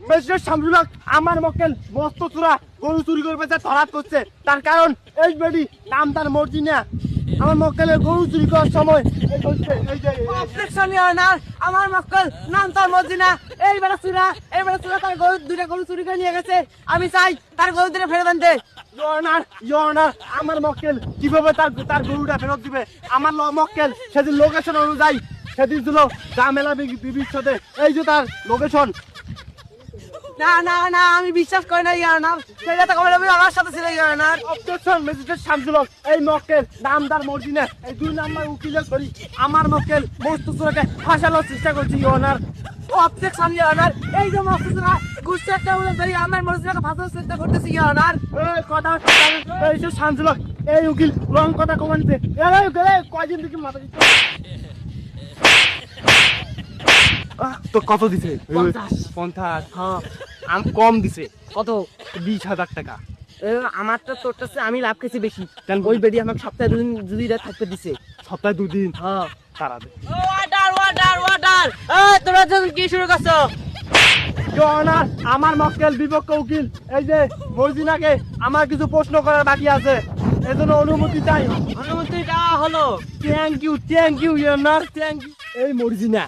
Magistrate Shamsul হক আমার মক্কেল মস্ত চোরা গরু চুরি করে বেচে ধরাত করছে। তার কারণ এই বেডি নাম তার মর্জি না। আমার মক্কেলের গরু চুরি করার সময় এই হচ্ছে এই যে অবজেকশন ইওর অনার, আমার মক্কেল নাম তার মর্জি না। এইবারে চুরা তার গরু দুইটা গরু চুরি করে নিয়ে গেছে। আমি চাই তার গরু দুটো ফেরত আনতে। ইওর অনার আমার মক্কেল কিভাবে তার গরুটা ফেরত দিবে? আমার মক্কেল সেদিন লোকেশন অনুযায়ী সেদিন ছিল জামেলা বিবির সাথে। এই যে তার লোকেশন। না না না, আমি বিশ্বাস করি না ইওর অনার, সেটা তো আমার সাথে ছিল your honour. Objection magistrate Shamsul Haq এই মক্কেল নামদার মর্জি না। এই 2 নাম্বার উকিলের করি আমার মক্কেল মস্ত চোরাকে ফাঁসানোর চেষ্টা করছি your honour. Objection your honour, এই যে মস্ত চুরা গুচ্ছ একটা বলে ধরি আমার মর্জিটাকে ফাঁসানোর চেষ্টা করতেছি ইওর অনার। এই কথা এই যে শামসুল হক এই উকিল রং কথা কমানিতে কয়দিন থেকে মাথা দিচ্ছে। তো কত দিছে? 50। হ্যাঁ আমি কম দিছে। কত? 20,000 টাকা। আমারটা তোরটা আমি লাভ খেয়েছি বেশি। ওই বেডি আমাকে সপ্তাহে 2 দিন যদি থাকতে দিছে। সপ্তাহে 2 দিন। হ্যাঁ তারা দে ওয়াটার তোমরা যখন কি শুরু করছো? জনার আমার মক্কেল বিপক্ষ উকিল এই যে মর্জিনাকে আমার কিছু প্রশ্ন করার বাকি আছে, এজন্য অনুমতি চাই। অনুমতি দেওয়া হলো। Thank you your honour thank you. এই মর্জিনা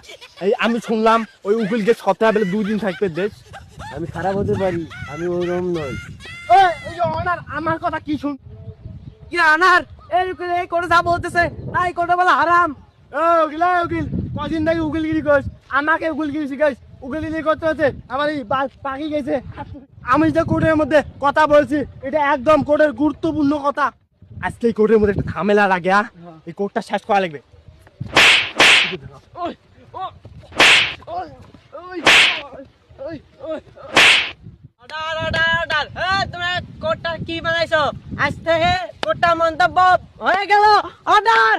এই আমি শুনলাম ওই উকিলকে সপ্তাহে বেলা 2 দিন থাকতে দেশ। আমি খারাপ হতে পারি, আমি ওরকম নই। এই জনার আমার কথা কি শুন? কি আনার এই করে যা বলতেছে তাই করে বলা হারাম। উকিল কদিন থেকে উকিলগিরি করিস, আমাকে উকিলগিরি শিখাইস। উকিলগিরি করতে হচ্ছে আমার এই পাখি গেছে। আমি যে কোর্টের মধ্যে কথা বলছি এটা একদম কোর্টের গুরুত্বপূর্ণ কথা। আজকে এই কোর্টের মধ্যে একটা ঝামেলা লাগে। এই কোর্টটা শেষ করা লাগবে। অর্ডার তোমরা কোর্টটা কি বানাইছো? আজ থেকে কোর্টটা মন্তব্য হয়ে গেল। অর্ডার।